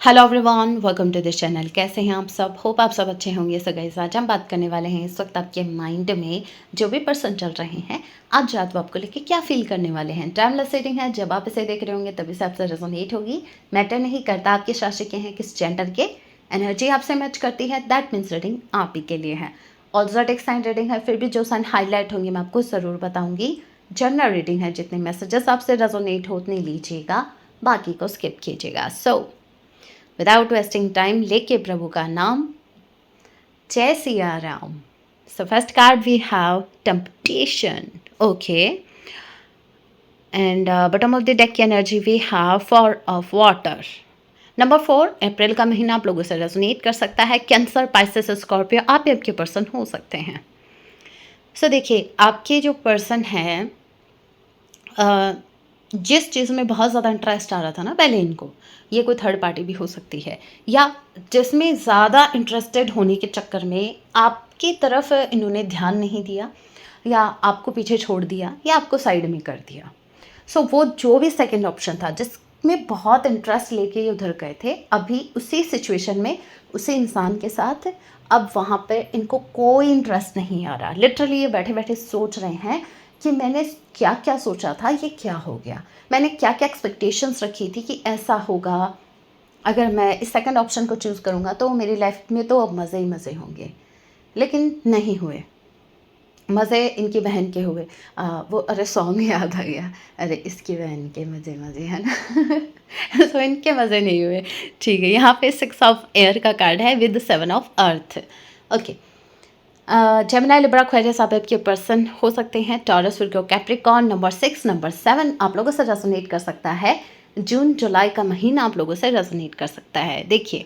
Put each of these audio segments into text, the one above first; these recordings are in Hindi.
Hello everyone, welcome to this channel. कैसे हैं आप सब? होप आप सब अच्छे होंगे। सो गाइस, आज हम बात करने वाले हैं इस वक्त आपके माइंड में जो भी पर्सन चल रहे हैं, आज रात वो आपको लेके क्या फील करने वाले हैं। टाइमलेस रीडिंग है, जब आप इसे देख रहे होंगे तभी से आपसे रेजोनेट होगी। मैटर नहीं करता आप किस राशि के हैं, किस जेंडर के, एनर्जी आपसे मैच करती है, दैट मीन्स रीडिंग आप ही के लिए है। और ज़ोडिक साइन रीडिंग है, फिर भी जो साइन हाईलाइट होंगे मैं आपको ज़रूर बताऊंगी। जनरल रीडिंग है, जितने मैसेजेस आपसे रेजोनेट हो उतने लीजिएगा, बाकी को स्किप कीजिएगा। सो विदाउट वेस्टिंग टाइम, लेके प्रभु का नाम, जय Siya Ram. So first card we have temptation, okay, and bottom of the deck की energy we have four of water. Number 4, April का महीना आप लोगों से रेजोनेट कर सकता है। कैंसर, पाइसेस, स्कॉर्पियो, आप ही आपके पर्सन हो सकते हैं। सो देखिए, आपके जो पर्सन है, जिस चीज़ में बहुत ज़्यादा इंटरेस्ट आ रहा था ना पहले इनको, ये कोई थर्ड पार्टी भी हो सकती है, या जिसमें ज़्यादा इंटरेस्टेड होने के चक्कर में आपकी तरफ इन्होंने ध्यान नहीं दिया, या आपको पीछे छोड़ दिया, या आपको साइड में कर दिया। सो वो जो भी सेकंड ऑप्शन था जिसमें बहुत इंटरेस्ट लेके ये उधर गए थे, अभी उसी सिचुएशन में उसी इंसान के साथ अब वहाँ पे इनको कोई इंटरेस्ट नहीं आ रहा। लिटरली ये बैठे बैठे सोच रहे हैं कि मैंने क्या क्या सोचा था, ये क्या हो गया, मैंने क्या क्या एक्सपेक्टेशंस रखी थी कि ऐसा होगा, अगर मैं इस सेकंड ऑप्शन को चूज़ करूँगा तो मेरी लाइफ में तो अब मज़े ही मज़े होंगे, लेकिन नहीं हुए। मज़े इनकी बहन के हुए। वो अरे सॉन्ग याद आ गया, अरे इसकी बहन के मज़े मज़े, है ना। तो इनके मज़े नहीं हुए। ठीक है, यहाँ पे 6 ऑफ एयर का कार्ड है with 7 of earth. Okay, Gemini, Libra, Aquarius आप आपके पर्सन हो सकते हैं। Taurus, Virgo, Capricorn. Number 6, number 7 आप लोगों से रेजोनेट कर सकता है। जून जुलाई का महीना आप लोगों से रेजोनेट कर सकता है। देखिए,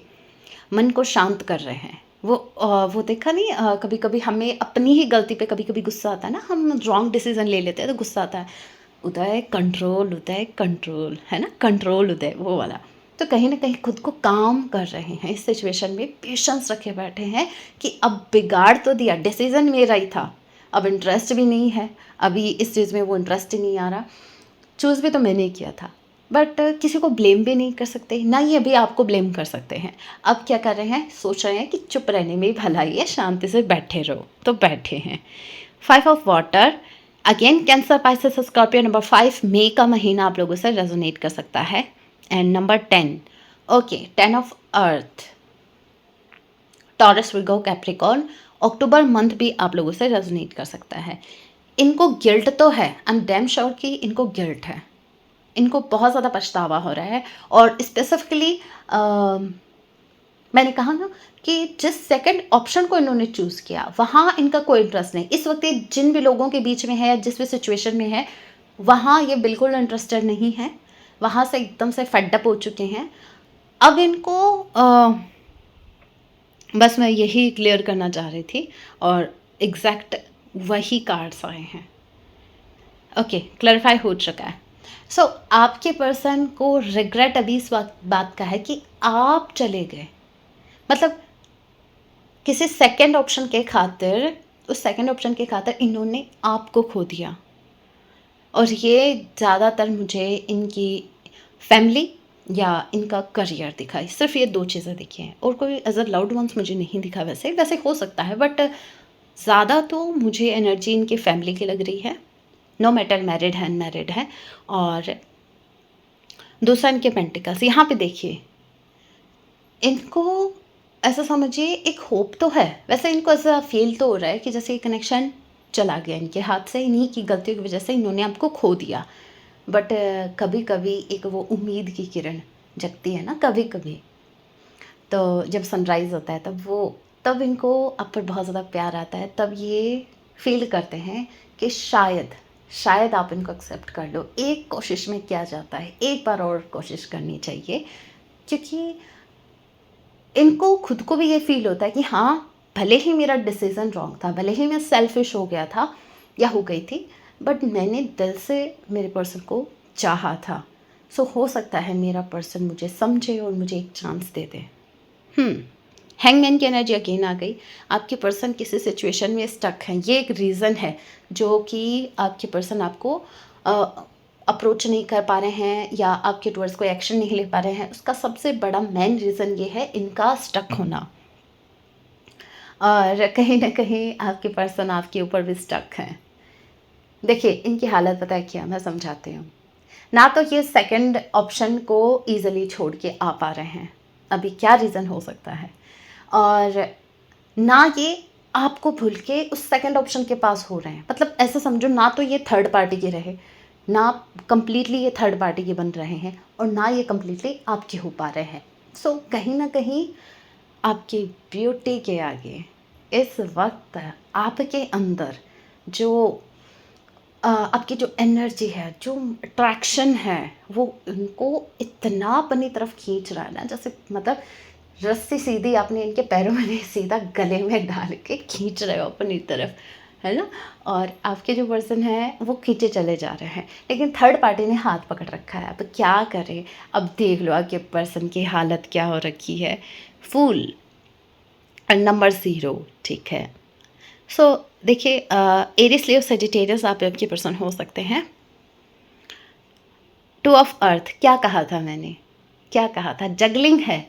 मन को शांत कर रहे हैं वो देखा नहीं, कभी कभी हमें अपनी ही गलती पे कभी कभी गुस्सा आता है ना, हम रॉन्ग डिसीजन ले लेते हैं तो गुस्सा आता है। उदय कंट्रोल, उदय कंट्रोल, है ना, कंट्रोल उदय, वो वाला। तो कहीं ना कहीं खुद को काम कर रहे हैं इस सिचुएशन में, पेशेंस रखे बैठे हैं कि अब बिगाड़ तो दिया, डिसीजन मेरा ही था, अब इंटरेस्ट भी नहीं है, अभी इस चीज़ में वो इंटरेस्ट ही नहीं आ रहा, चूज़ भी तो मैंने ही किया था। बट किसी को ब्लेम भी नहीं कर सकते, ना ही अभी आपको ब्लेम कर सकते हैं। अब क्या कर रहे हैं, सोच रहे हैं कि चुप रहने में ही भलाई है, शांति से बैठे रहो, तो बैठे हैं। 5 of water, again cancer, Pisces, Scorpio. Number 5, मई का महीना आप लोगों से रेजोनेट कर सकता है। And number 10, okay, 10 of earth, taurus, Virgo, Capricorn. October month भी आप लोगों से रेजोनेट कर सकता है। इनको गिल्ट तो है, आई एम डैम श्योर कि इनको गिल्ट है, इनको बहुत ज़्यादा पछतावा हो रहा है। और स्पेसिफिकली मैंने कहा ना कि जिस सेकंड ऑप्शन को इन्होंने चूज़ किया वहाँ इनका कोई इंटरेस्ट नहीं। इस वक्त ये जिन भी लोगों के बीच में है या जिस भी सिचुएशन में है, वहाँ ये बिल्कुल इंटरेस्टेड नहीं है, वहाँ से एकदम से फेडअप हो चुके हैं। अब इनको बस मैं यही क्लियर करना चाह रही थी, और एग्जैक्ट वही कार्ड्स आए हैं। ओके, क्लैरिफाई हो चुका है। सो आपके पर्सन को रिग्रेट अभी इस बात का है कि आप चले गए, मतलब किसी सेकंड ऑप्शन के खातिर, उस सेकंड ऑप्शन के खातिर इन्होंने आपको खो दिया। और ये ज़्यादातर मुझे इनकी फैमिली या इनका करियर दिखा है, सिर्फ ये दो चीज़ें दिखी हैं, और कोई एज अ लव्ड वंस मुझे नहीं दिखा। वैसे वैसे हो सकता है, बट ज़्यादा तो मुझे एनर्जी इनकी फैमिली की लग रही है, नो मैटर मैरिड है अनमैरिड है। और दूसरा इनके पेंटिकल्स, यहाँ पे देखिए, इनको ऐसा समझिए एक होप तो है, वैसे इनको ऐसा फील तो हो रहा है कि जैसे ये कनेक्शन चला गया इनके हाथ से, इन्हीं की गलतियों की वजह से इन्होंने आपको खो दिया। बट कभी कभी एक वो उम्मीद की किरण जगती है ना कभी कभी, तो जब सनराइज़ होता है तब इनको आप पर बहुत ज़्यादा प्यार आता है, तब ये फील करते हैं कि शायद आप इनको एक्सेप्ट कर लो। एक कोशिश में क्या जाता है, एक बार और कोशिश करनी चाहिए, क्योंकि इनको खुद को भी ये फील होता है कि हाँ, भले ही मेरा डिसीज़न रॉन्ग था, भले ही मैं सेल्फिश हो गया था या हो गई थी, बट मैंने दिल से मेरे पर्सन को चाहा था। सो हो सकता है मेरा पर्सन मुझे समझे और मुझे एक चांस दे दे। हैंगमैन की एनर्जी अगेन आ गई। आपके पर्सन किसी सिचुएशन में स्टक हैं, ये एक रीज़न है जो कि आपके पर्सन आपको अप्रोच नहीं कर पा रहे हैं या आपके टुवर्ड्स कोई एक्शन नहीं ले पा रहे हैं, उसका सबसे बड़ा मेन रीज़न ये है इनका स्टक होना। और कहीं न कहीं आपके पर्सन आपके ऊपर भी स्टक हैं। देखिए, इनकी हालत पता है क्या, मैं समझाती हूँ। ना तो ये सेकंड ऑप्शन को ईज़िली छोड़ के आ पा रहे हैं, अभी क्या रीज़न हो सकता है? और ना ये आपको भूल के उस सेकंड ऑप्शन के पास हो रहे हैं। मतलब ऐसा समझो, ना तो ये थर्ड पार्टी के रहे, ना कंप्लीटली ये थर्ड पार्टी के बन रहे हैं और ना ये कंप्लीटली आपके हो पा रहे हैं। सो कहीं न कहीं आपकी ब्यूटी के आगे इस वक़्त आपके अंदर जो आपकी जो एनर्जी है, जो अट्रैक्शन है, वो उनको इतना अपनी तरफ खींच रहा है ना, जैसे मतलब रस्सी सीधी आपने इनके पैरों में नहीं, सीधा गले में डाल के खींच रहे हो अपनी तरफ, है ना? और आपके जो पर्सन हैं वो खींचे चले जा रहे हैं, लेकिन थर्ड पार्टी ने हाथ पकड़ रखा है। अब क्या करें? अब देख लो आपके पर्सन की हालत क्या हो रखी है। फूल नंबर 0, ठीक है। सो देखिए, एरिस लियो सेजिटेरियस आप आपके पर्सन हो सकते हैं। 2 ऑफ अर्थ, क्या कहा था मैंने? क्या कहा था? जगलिंग है,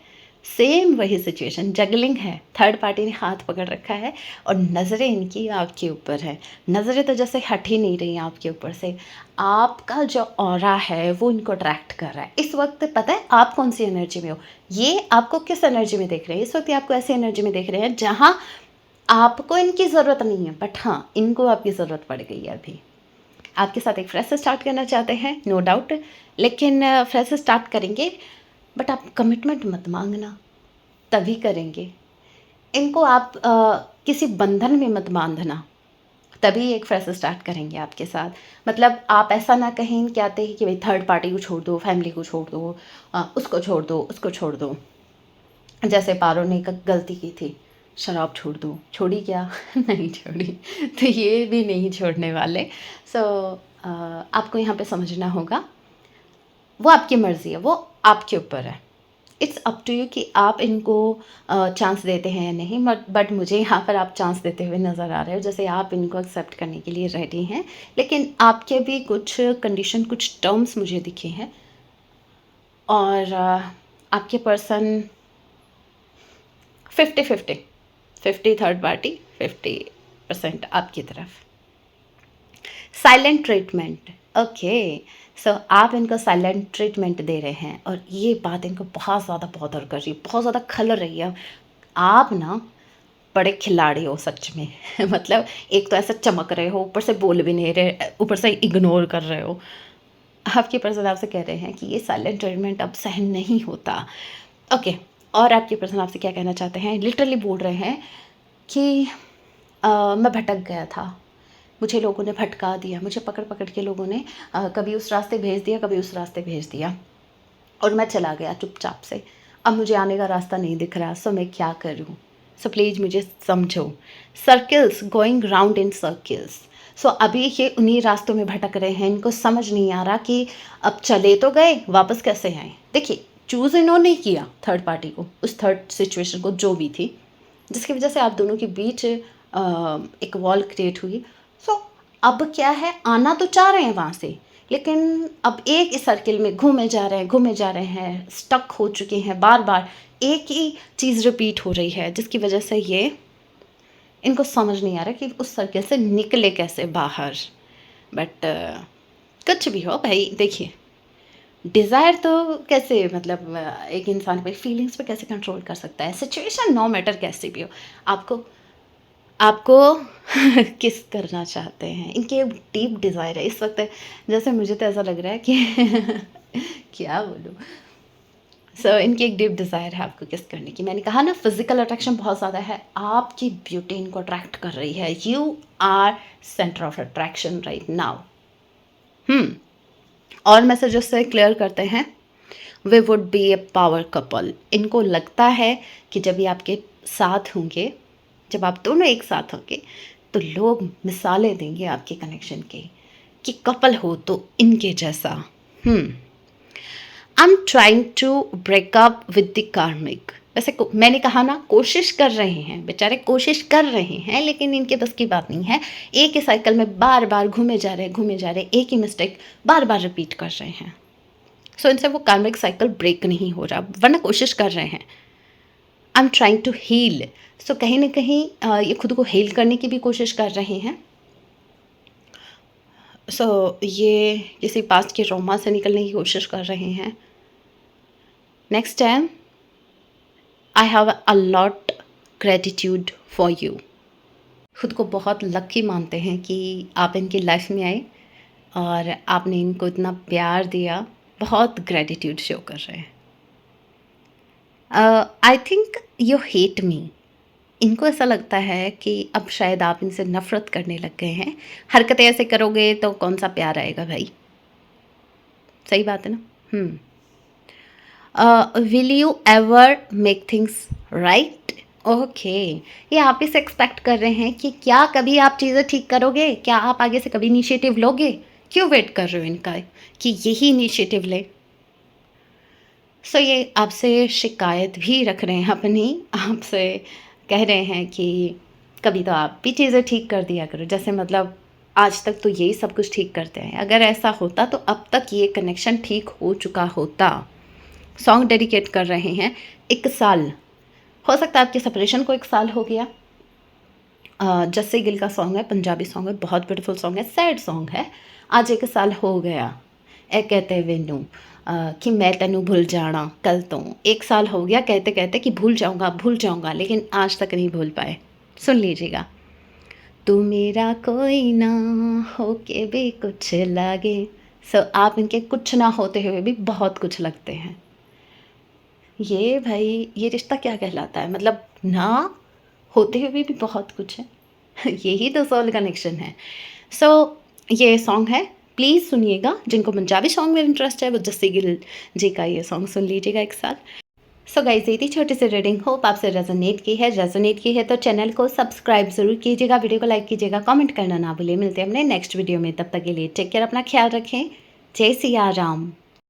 सेम वही सिचुएशन, जगलिंग है। थर्ड पार्टी ने हाथ पकड़ रखा है और नज़रें इनकी आपके ऊपर है। नज़रें तो जैसे हट ही नहीं रही हैं आपके ऊपर से। आपका जो ऑरा है वो इनको अट्रैक्ट कर रहा है। इस वक्त पता है आप कौन सी एनर्जी में हो? ये आपको किस एनर्जी में देख रहे हैं? इस वक्त ये आपको ऐसी एनर्जी में देख रहे हैं जहाँ आपको इनकी ज़रूरत नहीं है, बट हाँ, इनको आपकी ज़रूरत पड़ गई है अभी। आपके साथ एक फ्रेश स्टार्ट करना चाहते हैं, नो डाउट, लेकिन फ्रेश स्टार्ट करेंगे, बट आप कमिटमेंट मत मांगना, तभी करेंगे। इनको आप किसी बंधन में मत बांधना, तभी एक फ्रेश स्टार्ट करेंगे आपके साथ। मतलब आप ऐसा ना कहें कि आते ही कि भाई थर्ड पार्टी को छोड़ दो, फैमिली को छोड़ दो, उसको छोड़ दो, उसको छोड़ दो। जैसे पारो ने एक गलती की थी, शराब छोड़ दो, छोड़ी क्या? नहीं छोड़ी। तो ये भी नहीं छोड़ने वाले। सो आपको यहाँ पे समझना होगा, वो आपकी मर्ज़ी है, वो आपके ऊपर है। इट्स अप टू यू कि आप इनको चांस देते हैं या नहीं। बट मुझे यहाँ पर आप चांस देते हुए नज़र आ रहे हो, जैसे आप इनको एक्सेप्ट करने के लिए रेडी हैं, लेकिन आपके भी कुछ कंडीशन, कुछ टर्म्स मुझे दिखे हैं। और आपके पर्सन 50-50, 50 थर्ड पार्टी, 50% आपकी तरफ। Silent treatment, okay. सो आप इनको साइलेंट ट्रीटमेंट दे रहे हैं और ये बात इनको बहुत ज़्यादा बॉदर कर रही है, बहुत ज़्यादा खल रही है। आप ना बड़े खिलाड़ी हो सच में। मतलब एक तो ऐसा चमक रहे हो, ऊपर से बोल भी नहीं रहे, ऊपर से इग्नोर कर रहे हो। आपके पर्सन आपसे कह रहे हैं कि ये साइलेंट ट्रीटमेंट अब सहन नहीं होता, ओके। और आपके पर्सन आपसे क्या कहना चाहते हैं? लिटरली बोल रहे हैं कि मैं भटक गया था, मुझे लोगों ने भटका दिया, मुझे पकड़ पकड़ के लोगों ने कभी उस रास्ते भेज दिया, कभी उस रास्ते भेज दिया, और मैं चला गया चुपचाप से। अब मुझे आने का रास्ता नहीं दिख रहा, सो मैं क्या करूँ? सो प्लीज़ मुझे समझो। Circles, going round in circles. So अभी ये उन्हीं रास्तों में भटक रहे हैं, इनको समझ नहीं आ रहा कि अब चले तो गए, वापस कैसे आएँ? देखिए, चूज़ इन्होंने किया थर्ड पार्टी को, उस थर्ड सिचुएशन को जो भी थी, जिसकी वजह से आप दोनों के बीच एक वॉल क्रिएट हुई। सो अब क्या है, आना तो चाह रहे हैं वहाँ से, लेकिन अब एक ही सर्किल में घूमे जा रहे हैं, घूमे जा रहे हैं, स्टक हो चुके हैं, बार बार एक ही चीज़ रिपीट हो रही है, जिसकी वजह से ये इनको समझ नहीं आ रहा कि उस सर्किल से निकले कैसे बाहर। बट कुछ भी हो भाई, देखिए, डिज़ायर तो कैसे, मतलब एक इंसान पे फीलिंग्स पे कैसे कंट्रोल कर सकता है? सिचुएशन नो मैटर कैसी भी हो, आपको आपको किस करना चाहते हैं, इनकी एक डीप डिज़ायर है इस वक्त। जैसे मुझे तो ऐसा लग रहा है कि क्या बोलूँ। सो इनकी एक डीप डिज़ायर है आपको किस करने की। मैंने कहा ना, फिजिकल अट्रैक्शन बहुत ज़्यादा है, आपकी ब्यूटी इनको अट्रैक्ट कर रही है। You are centre of attraction right now. और मैसेज उससे क्लियर करते हैं, वे would be a power couple. इनको लगता है कि जब ये आपके साथ होंगे, जब आप दोनों एक साथ होंगे, तो लोग मिसालें देंगे आपके कनेक्शन के कि कपल हो तो इनके जैसा। I am trying to break up with the karmic. वैसे मैंने कहा ना, कोशिश कर रहे हैं बेचारे, कोशिश कर रहे हैं, लेकिन इनके बस की बात नहीं है। एक ही साइकिल में बार बार घूमे जा रहे, एक ही मिस्टेक बार बार रिपीट कर रहे हैं। सो इनसे वो कार्मिक साइकिल ब्रेक नहीं हो रहा, वरना कोशिश कर रहे हैं। I am trying to heal. So कहीं ना कहीं ये खुद को हील करने की भी कोशिश कर रहे हैं। सो ये किसी पास्ट के ट्रॉमा से निकलने की कोशिश कर रहे हैं। Next time, I have a lot gratitude for you. खुद को बहुत लकी मानते हैं कि आप इनकी लाइफ में आए और आपने इनको इतना प्यार दिया। बहुत ग्रेटिट्यूड शो कर रहे हैं। I think you hate me. इनको ऐसा लगता है कि अब शायद आप इनसे नफ़रत करने लग गए हैं। हरकतें ऐसे करोगे तो कौन सा प्यार आएगा भाई। सही बात है ना। Will you ever make things right. Okay, ये आप ही से एक्सपेक्ट कर रहे हैं कि क्या कभी आप चीज़ें ठीक करोगे, क्या आप आगे से कभी इनिशिएटिव लोगे। क्यों वेट कर रहे हो इनका कि यही इनिशिएटिव ले। सो ये आपसे शिकायत भी रख रहे हैं अपनी, आपसे कह रहे हैं कि कभी तो आप भी चीज़ें ठीक कर दिया करो। जैसे मतलब आज तक तो यही सब कुछ ठीक करते हैं, अगर ऐसा होता तो अब तक ये कनेक्शन ठीक हो चुका होता। सॉन्ग डेडिकेट कर रहे हैं। 1 साल हो सकता है आपके सेपरेशन को 1 साल हो गया। जस्सी गिल का सॉन्ग है, पंजाबी सॉन्ग है, बहुत ब्यूटीफुल सॉन्ग है, सैड सॉन्ग है। आज 1 साल हो गया ए कहते वेनू कि मैं तेनू भूल जाना कल तो। 1 साल हो गया कहते कहते कि भूल जाऊंगा, लेकिन आज तक नहीं भूल पाए। सुन लीजिएगा। तू मेरा कोई ना हो के भी कुछ लगे। आप इनके कुछ ना होते हुए भी बहुत कुछ लगते हैं। ये भाई, ये रिश्ता क्या कहलाता है, मतलब ना होते हुए भी बहुत कुछ है। यही तो सोल कनेक्शन है। सो ये सॉन्ग है, प्लीज़ सुनिएगा। जिनको पंजाबी सॉन्ग में इंटरेस्ट है वो जस्सी गिल जी का ये सॉन्ग सुन लीजिएगा 1 साल। सो गाइस, ये थी छोटी सी रीडिंग। होप आपसे रेजोनेट की है तो चैनल को सब्सक्राइब ज़रूर कीजिएगा, वीडियो को लाइक कीजिएगा, कमेंट करना ना भूलिए। मिलते हैं अपने नेक्स्ट वीडियो में, तब तक के लिए टेक केयर, अपना ख्याल रखें। जय सिया राम।